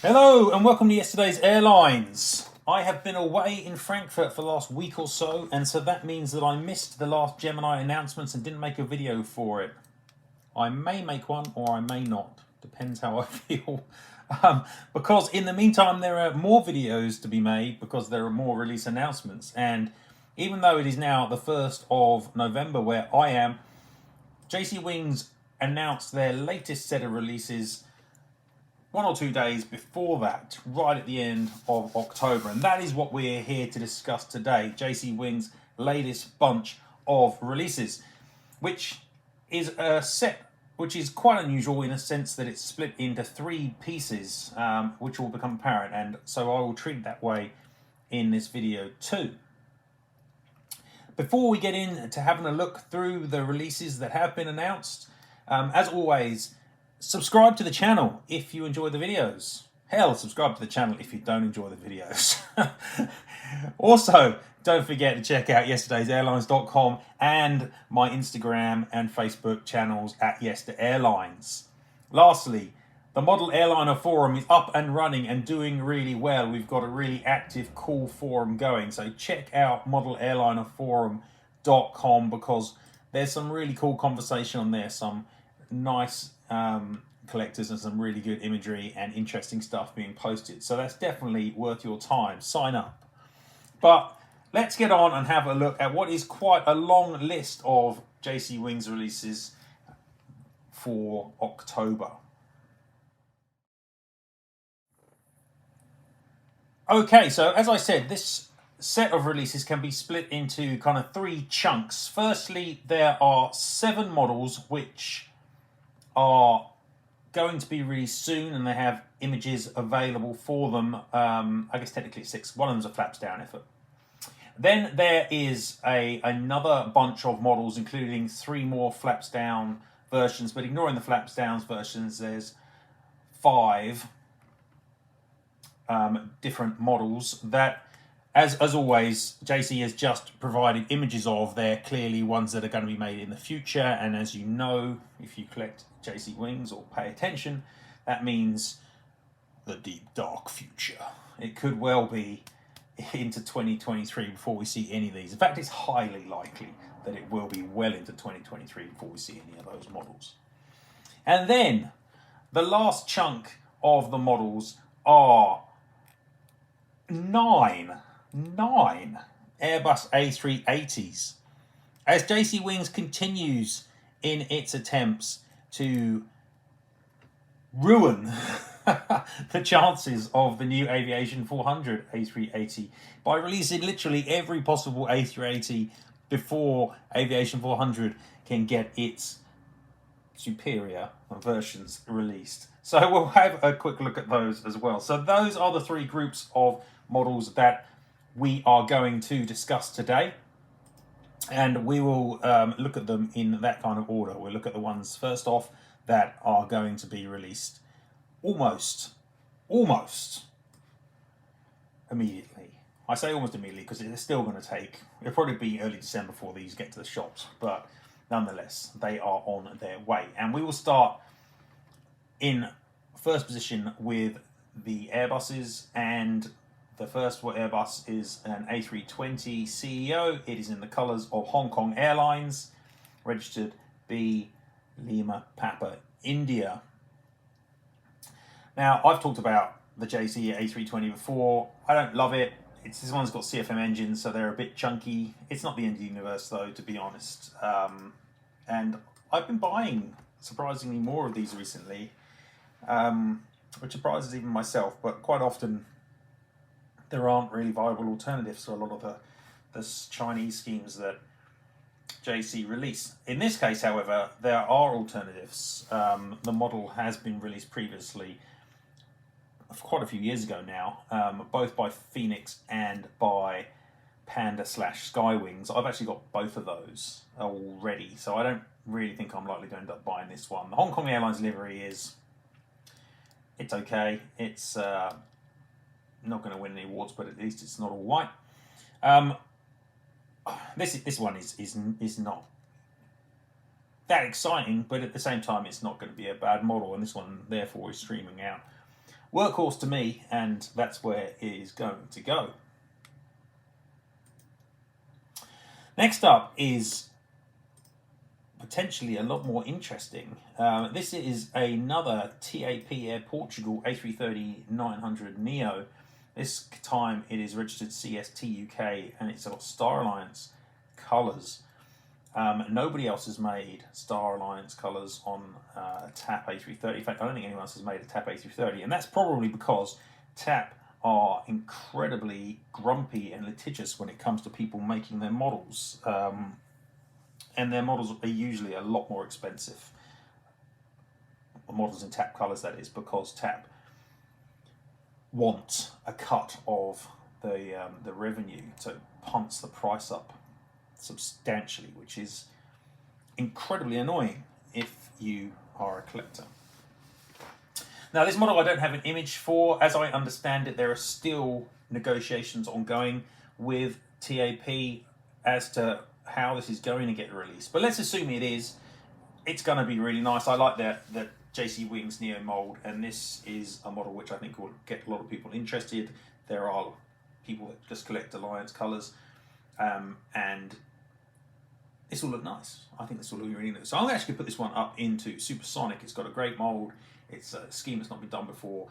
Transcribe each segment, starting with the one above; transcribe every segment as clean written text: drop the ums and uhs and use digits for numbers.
Hello and welcome to yesterday's Airlines. I have been away in Frankfurt for the last week or so, and so that means that I missed the last Gemini announcements and didn't make a video for it. I may make one or I may not, depends how I feel. Because in the meantime there are more videos to be made because there are more release announcements, and even though it is now the 1st of November where I am, jcwings announced their latest set of releases 1 or 2 days before that, right at the end of October. And that is what we're here to discuss today, jcwings' latest bunch of releases, which is a set which is quite unusual in a sense that it's split into 3 pieces, which will become apparent, and so I will treat it that way in this video too. Before we get into having a look through the releases that have been announced, as always, subscribe to the channel if you enjoy the videos. Hell, subscribe to the channel if you don't enjoy the videos. Also, don't forget to check out yesterday's airlines.com and my Instagram and Facebook channels at YesterAirlines. Lastly, the Model Airliner forum is up and running and doing really well. We've got a really active, cool forum going. So check out modelairlinerforum.com because there's some really cool conversation on there. Some nice collectors and some really good imagery and interesting stuff being posted. So that's definitely worth your time. Sign up. But let's get on and have a look at what is quite a long list of jcwings releases for October. Okay, so as I said, this set of releases can be split into kind of 3 chunks. Firstly, there are 7 models which are going to be released soon, and they have images available for them. I guess technically 6. One of them's a flaps down effort. Then there is another bunch of models, including 3 more flaps down versions, but ignoring the flaps down versions, there's 5 different models that, as always, JC has just provided images of. They're clearly ones that are going to be made in the future, and as you know, if you collect jcwings or pay attention, that means the deep dark future. It could well be into 2023 before we see any of these. In fact, it's highly likely that it will be well into 2023 before we see any of those models. And then the last chunk of the models are 9 Airbus A380s. As jcwings continues in its attempts to ruin the chances of the new Aviation 400 A380 by releasing literally every possible A380 before Aviation 400 can get its superior versions released. So we'll have a quick look at those as well. So those are the 3 groups of models that we are going to discuss today, and we will look at them in that kind of order. We'll look at the ones first off that are going to be released almost immediately. I say almost immediately because it's still going to take, it'll probably be early December before these get to the shops, but nonetheless, they are on their way. And we will start in first position with the Airbuses, and the first Airbus is an A320 CEO. It is in the colours of Hong Kong Airlines, registered B Lima Papa India. Now, I've talked about the JC A320 before. I don't love it. This one's got CFM engines, so they're a bit chunky. It's not the end of the universe, though, to be honest. And I've been buying, surprisingly, more of these recently, which surprises even myself. But quite often, there aren't really viable alternatives to a lot of the Chinese schemes that JC release. In this case, however, there are alternatives. The model has been released previously, quite a few years ago now, both by Phoenix and by Panda/Skywings. I've actually got both of those already, so I don't really think I'm likely to end up buying this one. The Hong Kong Airlines livery it's okay. It's not going to win any awards, but at least it's not all white. This one is not that exciting, but at the same time, it's not going to be a bad model, and this one therefore is streaming out workhorse to me, and that's where it is going to go. Next up is potentially a lot more interesting. This is another TAP Air Portugal A330-900 Neo. This time it is registered CST UK, and it's got Star Alliance colours. Nobody else has made Star Alliance colours on a TAP A330. In fact, I don't think anyone else has made a TAP A330, and that's probably because TAP are incredibly grumpy and litigious when it comes to people making their models. And their models are usually a lot more expensive. Models in TAP colours, that is, because TAP want a cut of the revenue, so it pumps the price up substantially, which is incredibly annoying if you are a collector. Now, this model I don't have an image for. As I understand it, there are still negotiations ongoing with TAP as to how this is going to get released. But let's assume it is. It's going to be really nice. I like the jcwings Neo mold, and this is a model which I think will get a lot of people interested. There are people that just collect Alliance colours, and this will look nice. I think this will look really nice. So I'm actually going to put this one up into Supersonic. It's got a great mold. It's a scheme that's not been done before,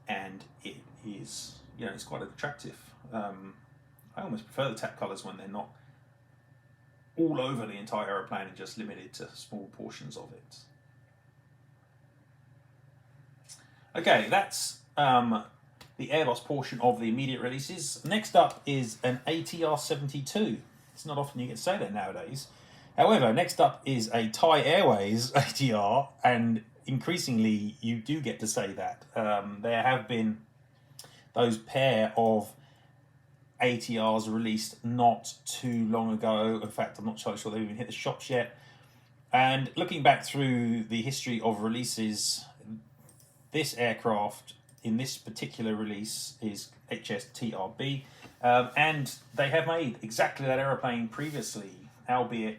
and it is, it's quite attractive. I almost prefer the TAP colours when they're not all over the entire aeroplane and just limited to small portions of it. Okay, that's the Airbus portion of the immediate releases. Next up is an ATR-72. It's not often you get to say that nowadays. However, next up is a Thai Airways ATR, and increasingly you do get to say that. There have been those pair of ATRs released not too long ago. In fact, I'm not so sure they've even hit the shops yet. And looking back through the history of releases, this aircraft in this particular release is HSTRB, and they have made exactly that aeroplane previously, albeit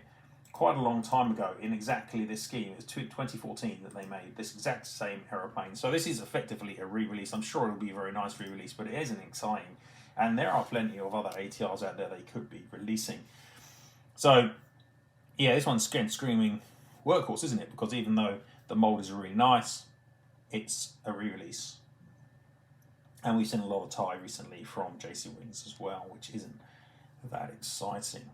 quite a long time ago, in exactly this scheme. It was 2014 that they made this exact same aeroplane. So this is effectively a re-release. I'm sure it'll be a very nice re-release, but it isn't exciting. And there are plenty of other ATRs out there they could be releasing. So, yeah, this one's screaming workhorse, isn't it? Because even though the mold is really nice, it's a re-release. And we've seen a lot of Thai recently from jcwings as well, which isn't that exciting.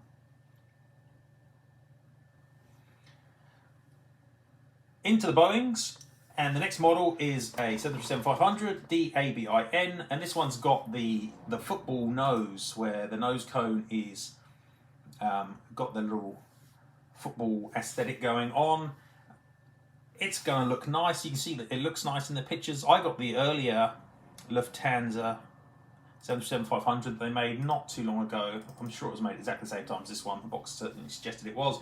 Into the Boeings, and the next model is a 737-500 DABIN, and this one's got the football nose, where the nose cone is got the little football aesthetic going on. It's going to look nice. You can see that it looks nice in the pictures. I got the earlier Lufthansa 737-500 they made not too long ago. I'm sure it was made exactly the same time as this one. The box certainly suggested it was.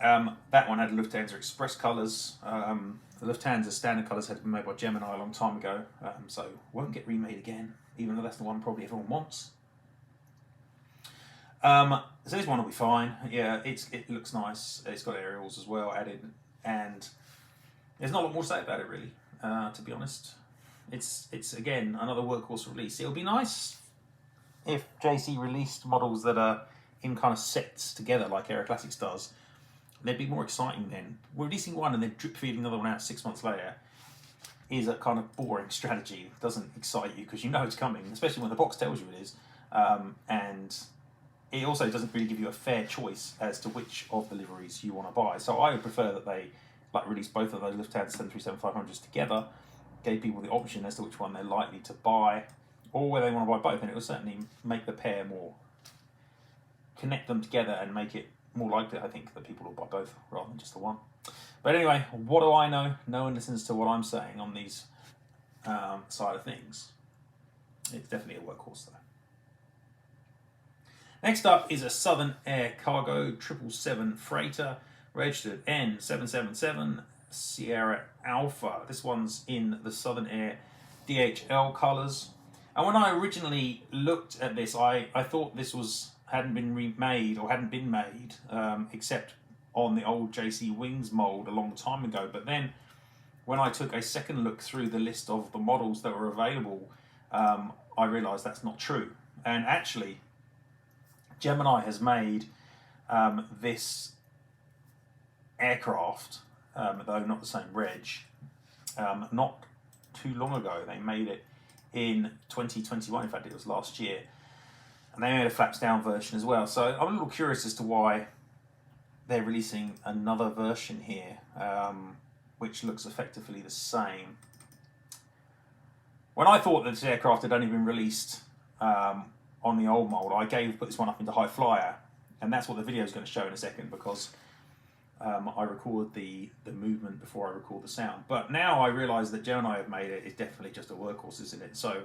That one had Lufthansa Express colours. The Lufthansa standard colours had been made by Gemini a long time ago, so won't get remade again, even though that's the one probably everyone wants. So this one will be fine. Yeah, it looks nice. It's got aerials as well added, and there's not a lot more to say about it really, to be honest. It's again another workhorse release. It'll be nice if JC released models that are in kind of sets together like Aero Classics does. They'd be more exciting then. Releasing one and then drip feeding another one out 6 months later is a kind of boring strategy. It doesn't excite you because you know it's coming, especially when the box tells you it is. And it also doesn't really give you a fair choice as to which of the liveries you want to buy. So I would prefer that they release both of those Lufthansa 737-500s together, gave people the option as to which one they're likely to buy, or whether they want to buy both, and it will certainly make the pair more, connect them together and make it more likely, I think, that people will buy both rather than just the one. But anyway, what do I know? No one listens to what I'm saying on these side of things. It's definitely a workhorse though. Next up is a Southern Air Cargo 777 freighter, registered N777 Sierra Alpha. This one's in the Southern Air DHL colours. And when I originally looked at this, I thought this hadn't been remade or hadn't been made, except on the old jcwings mould a long time ago. But then when I took a second look through the list of the models that were available, I realised that's not true. And actually, Gemini has made this aircraft, though not the same reg, not too long ago. They made it in 2021, in fact it was last year, and they made a flaps down version as well. So I'm a little curious as to why they're releasing another version here, which looks effectively the same. When I thought that this aircraft had only been released on the old mould, I put this one up into high flyer, and that's what the video is going to show in a second, because I record the movement before I record the sound. But now I realise that Gemini have made it. It's definitely just a workhorse, isn't it? So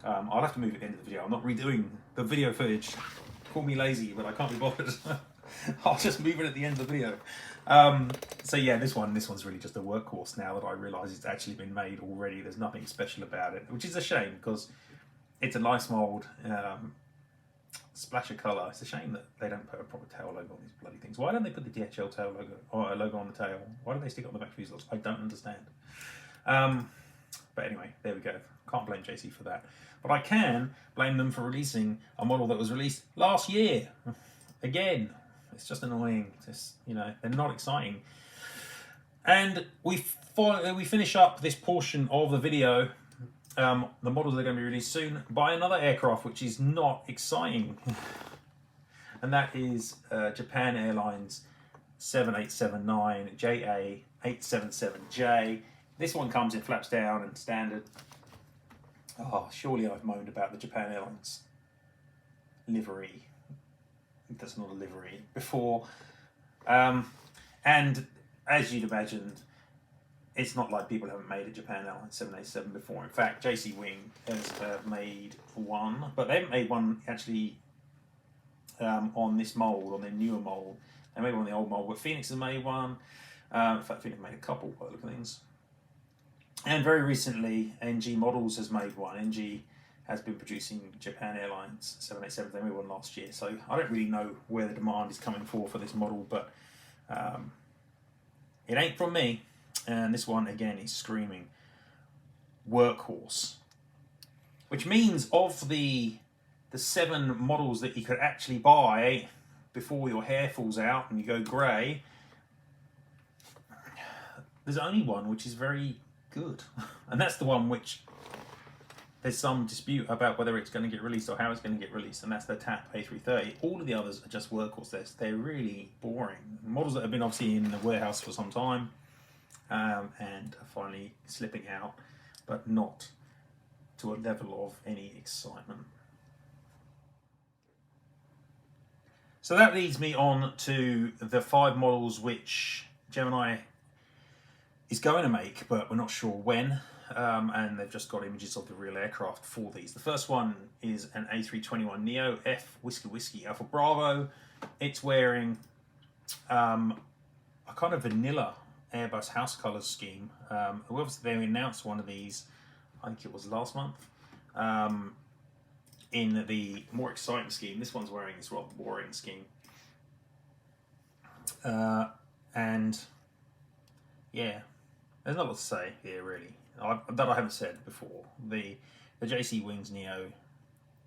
I'll have to move it into the video. I'm not redoing the video footage. Call me lazy, but I can't be bothered. I'll just move it at the end of the video. So yeah, this one's really just a workhorse now that I realise it's actually been made already. There's nothing special about it, which is a shame, because it's a nice mould, splash of colour. It's a shame that they don't put a proper tail logo on these bloody things. Why don't they put the DHL tail logo, or a logo on the tail? Why do they stick it on the back fuselage? I don't understand. But anyway, there we go. Can't blame JC for that. But I can blame them for releasing a model that was released last year. Again, it's just annoying. Just, you know, they're not exciting. And we finish up this portion of the video. The models are going to be released soon by another aircraft, which is not exciting. And that is Japan Airlines 7879 JA877J. This one comes in flaps down and standard. Oh, surely I've moaned about the Japan Airlines livery. That's not a livery before. And as you'd imagined, it's not like people haven't made a Japan Airlines 787 before. In fact, jcwings has made one, but they haven't made one actually on this mould, on their newer mould. They made one on the old mould, but Phoenix has made one. In fact, Phoenix made a couple by the look of things. And very recently, ngmodels has made one. NG has been producing Japan Airlines 787s. They made one last year, so I don't really know where the demand is coming for this model, but it ain't from me. And this one, again, is screaming workhorse. Which means of the 7 models that you could actually buy before your hair falls out and you go grey, there's only one which is very good. And that's the one which there's some dispute about whether it's going to get released or how it's going to get released, and that's the TAP A330. All of the others are just workhorses. They're really boring. Models that have been obviously in the warehouse for some time, and are finally slipping out, but not to a level of any excitement. So that leads me on to the 5 models which Gemini is going to make, but we're not sure when, and they've just got images of the real aircraft for these. The first one is an A321neo F Whiskey Alpha Bravo. It's wearing a kind of vanilla Airbus house colours scheme. Obviously they announced one of these, I think it was last month, in the more exciting scheme. This one's wearing this rather boring scheme. And yeah, there's not a lot to say here really, that I haven't said before. The jcwings Neo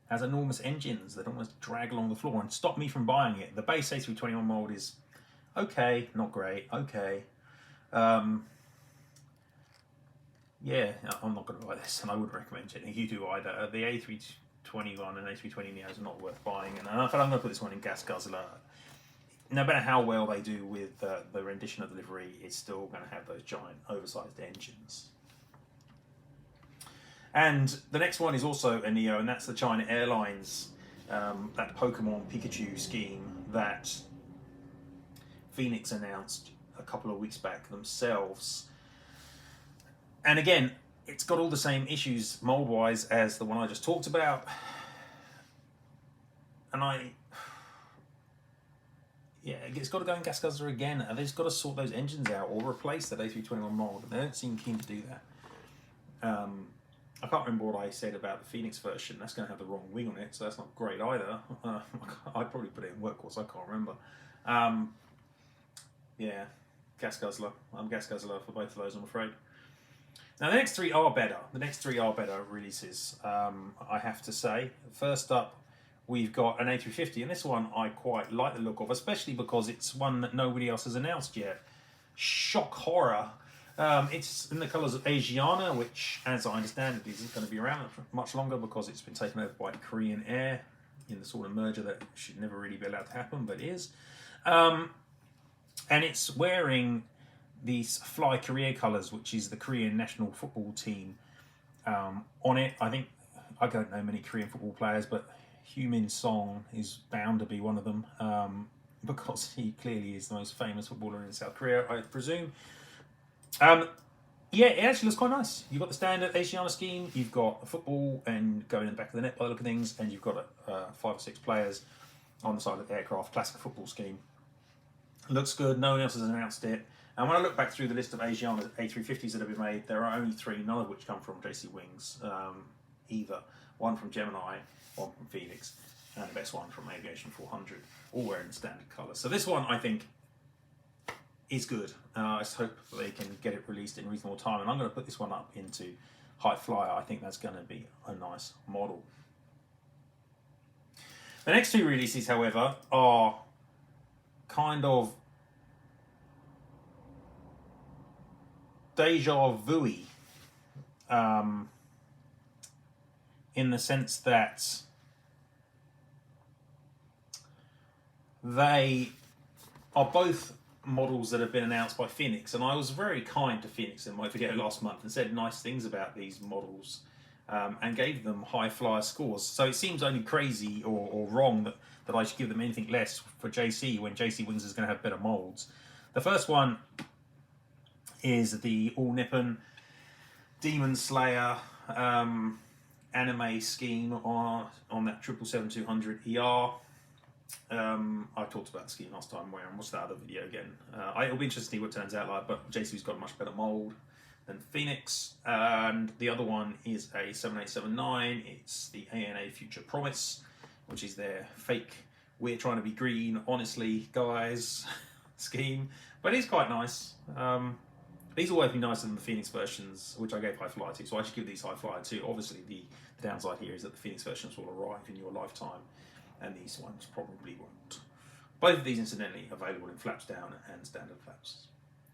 has enormous engines that almost drag along the floor and stop me from buying it. The base A321 mould is okay, not great, okay. Yeah, I'm not going to buy this, and I wouldn't recommend it. You do either. The A321 and A320 Neos are not worth buying, and I'm going to put this one in gas guzzler. No matter how well they do with the rendition of the livery, it's still going to have those giant, oversized engines. And the next one is also a Neo, and that's the China Airlines, that Pokemon Pikachu scheme that Phoenix announced a couple of weeks back themselves. And again, it's got all the same issues mold-wise as the one I just talked about. And yeah, it's got to go in gas guzzler again. And they've just got to sort those engines out or replace that A321 mold. They don't seem keen to do that. I can't remember what I said about the Phoenix version. That's going to have the wrong wing on it, so that's not great either. I'd probably put it in workhorse, I can't remember. Yeah, gas guzzler. I'm gas guzzler for both of those, I'm afraid. Now the next three are better. The next three are better releases, I have to say. First up, we've got an A350, and this one I quite like the look of, especially because it's one that nobody else has announced yet. Shock horror. It's in the colours of Asiana, which, as I understand it, isn't going to be around much longer because it's been taken over by Korean Air in the sort of merger that should never really be allowed to happen, but is. And it's wearing these Fly Korea colours, which is the Korean national football team, on it. I don't know many Korean football players, but Heung-min Song is bound to be one of them, because he clearly is the most famous footballer in South Korea, I presume. Yeah, it actually looks quite nice. You've got the standard Asiana scheme, you've got a football and going in the back of the net by the look of things, and you've got 5 or 6 players on the side of the aircraft, classic football scheme. Looks good, no one else has announced it. And when I look back through the list of Asiana A350s that have been made, there are only 3, none of which come from jcwings either. One from Gemini, one from Phoenix, and the best one from Aviation 400, all wearing standard colours. So this one, I think, is good. I just hope they can get it released in reasonable time. And I'm going to put this one up into High Flyer. I think that's going to be a nice model. The next 2 releases, however, are kind of deja vu-y, in the sense that they are both models that have been announced by Phoenix, and I was very kind to Phoenix in my video last month and said nice things about these models, and gave them high flyer scores. So it seems only crazy or wrong that I should give them anything less for JC when jcwings is going to have better molds. The first one is the all Nippon Demon Slayer anime scheme on that 777-200ER. I talked about the scheme last time. What's that other video again? It'll be interesting to see what it turns out like, but JC's got a much better mold than Phoenix. And the other one is a 7879. It's the ANA Future Promise, which is their fake "we're trying to be green, honestly, guys" scheme. But it's quite nice. These will always be nicer than the Phoenix versions, which I gave high flyer to, so I should give these high flyer too. Obviously, the downside here is that the Phoenix versions will arrive in your lifetime, and these ones probably won't. Both of these, incidentally, available in flaps down and standard flaps.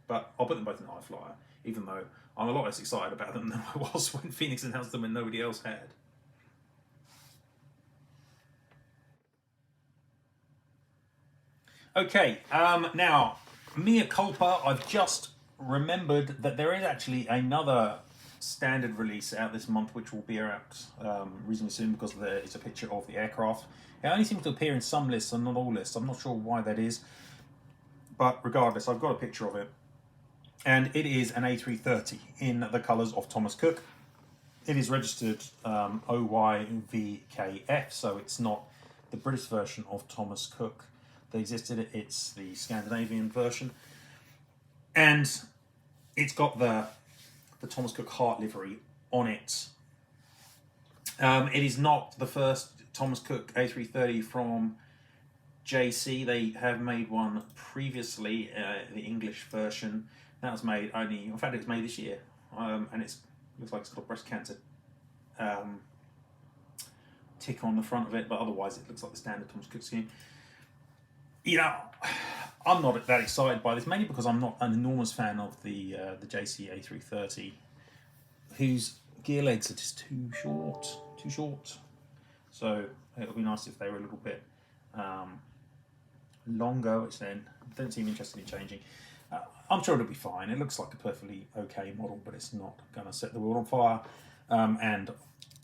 But I'll put them both in high flyer, even though I'm a lot less excited about them than I was when Phoenix announced them and nobody else had. Okay, now, mea culpa, I've just remembered that there is actually another standard release out this month, which will be out reasonably soon because there is a picture of the aircraft. It only seems to appear in some lists and not all lists. I'm not sure why that is, but regardless, I've got a picture of it, and it is an A330 in the colours of Thomas Cook. It is registered OYVKF, so it's not the British version of Thomas Cook that existed. It's the Scandinavian version, and it's got the Thomas Cook Heart livery on it. It is not the first Thomas Cook A330 from JC. They have made one previously, the English version. That was made only, in fact, it was made this year, and it looks like it's got a breast cancer tick on the front of it, but otherwise it looks like the standard Thomas Cook scheme. You know, I'm not that excited by this, mainly because I'm not an enormous fan of the JC A330, whose gear legs are just too short. So it'll be nice if they were a little bit longer, which then don't seem interested in changing. I'm sure it'll be fine. It looks like a perfectly okay model, but it's not going to set the world on fire. And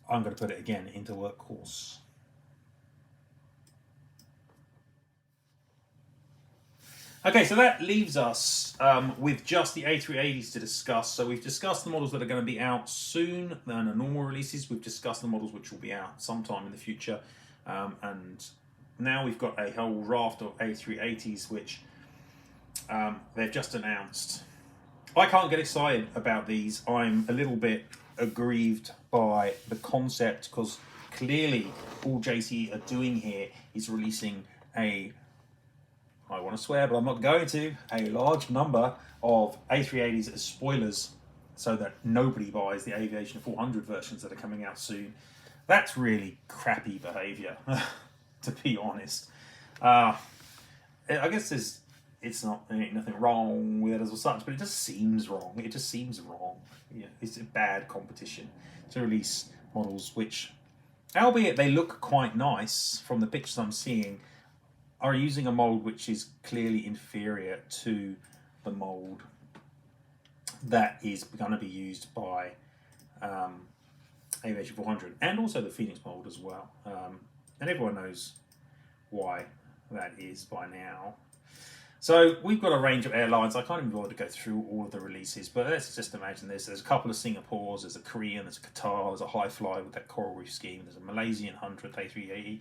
I'm going to put it again into workhorse. Okay, so that leaves us with just the A380s to discuss. So we've discussed the models that are going to be out soon than the normal releases. We've discussed the models which will be out sometime in the future. And now we've got a whole raft of A380s which they've just announced. I can't get excited about these. I'm a little bit aggrieved by the concept because clearly all JC are doing here is releasing I want to swear, but I'm not going to, a large number of A380s as spoilers so that nobody buys the Aviation 400 versions that are coming out soon. That's really crappy behaviour, to be honest. I guess it's not nothing wrong with it as such, but it just seems wrong. It just seems wrong. Yeah, it's a bad competition to release models which, albeit they look quite nice from the pictures I'm seeing, are using a mould which is clearly inferior to the mould that is going to be used by Aviation 400 and also the Phoenix mould as well. And everyone knows why that is by now. So we've got a range of airlines. I can't even bother to go through all of the releases, but let's just imagine this. There's a couple of Singapores, there's a Korean, there's a Qatar, there's a High Fly with that coral reef scheme, there's a Malaysian 100 A380,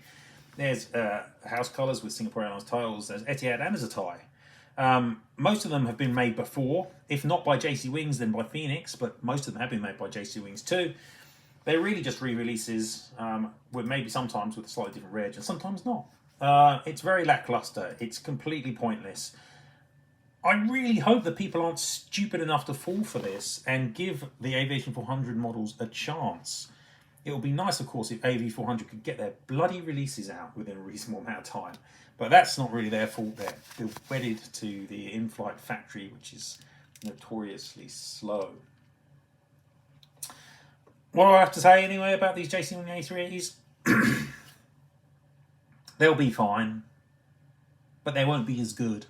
there's House Colours with Singapore Airlines titles, there's Etihad, and there's a Thai. Most of them have been made before, if not by jcwings, then by Phoenix, but most of them have been made by jcwings too. They're really just re-releases, with maybe sometimes with a slightly different reg, and sometimes not. It's very lackluster. It's completely pointless. I really hope that people aren't stupid enough to fall for this and give the Aviation 400 models a chance. It would be nice, of course, if AV400 could get their bloody releases out within a reasonable amount of time. But that's not really their fault. They're wedded to the in-flight factory, which is notoriously slow. What do I have to say anyway about these jcwing A380s? They'll be fine, but they won't be as good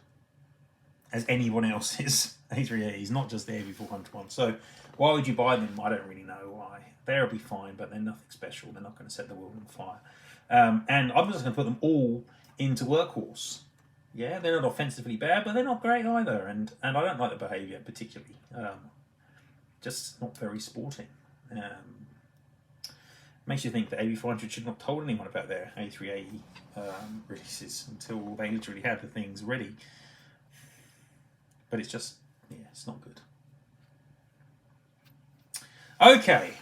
as anyone else's A380s, not just the AV400 ones. So why would you buy them? I don't really know why. They'll be fine, but they're nothing special. They're not going to set the world on fire. And I'm just going to put them all into Workhorse. Yeah, they're not offensively bad, but they're not great either. And I don't like the behaviour particularly. Just not very sporting. Makes you think that AV400 should not have told anyone about their A380 releases until they literally had the things ready. But it's just, yeah, it's not good. Okay,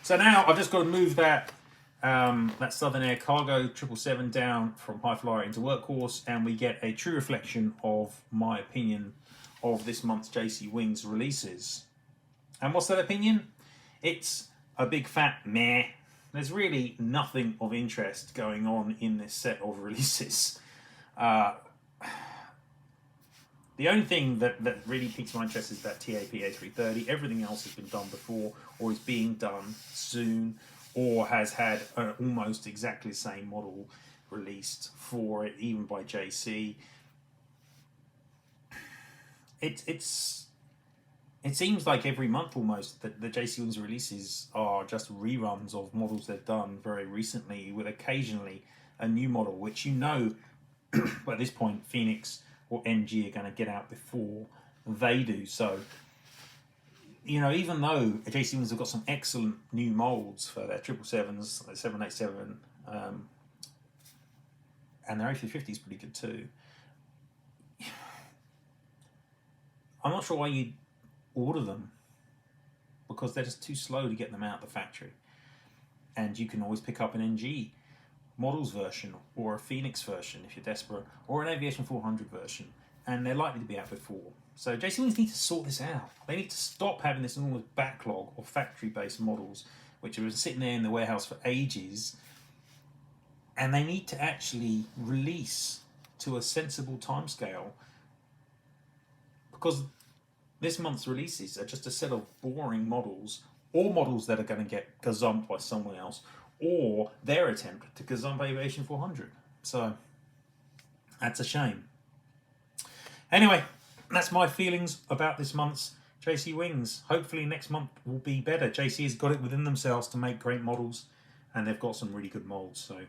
so now I've just got to move that Southern Air Cargo 777 down from High Flyer into Workhorse, and we get a true reflection of my opinion of this month's jcwings releases. And what's that opinion? It's a big fat meh. There's really nothing of interest going on in this set of releases. The only thing that really piques my interest is that TAP A330. Everything else has been done before, or is being done soon, or has had an almost exactly the same model released for it, even by JC. It seems like every month almost that the jcwings releases are just reruns of models they've done very recently, with occasionally a new model, which but at this point Phoenix or NG are going to get out before they do. So, even though jcwings have got some excellent new molds for their 777s, their 787, and their A350 is pretty good too, I'm not sure why you order them, because they're just too slow to get them out of the factory. And you can always pick up an NG models version or a Phoenix version if you're desperate, or an Aviation 400 version, and they're likely to be out before. So jcwings need to sort this out. They need to stop having this enormous backlog of factory-based models which have been sitting there in the warehouse for ages, and they need to actually release to a sensible timescale, because this month's releases are just a set of boring models, or models that are going to get gazumped by someone else, or their attempt to gazump Aviation 400. So that's a shame. Anyway, that's my feelings about this month's jcwings. Hopefully next month will be better. JC has got it within themselves to make great models, and they've got some really good molds, so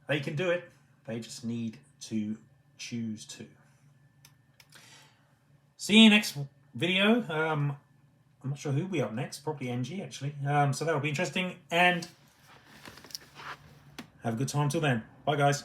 they can do it. They just need to choose to. See you next video. I'm not sure who'll be up next. Probably NG, actually. So that'll be interesting. And have a good time till then. Bye, guys.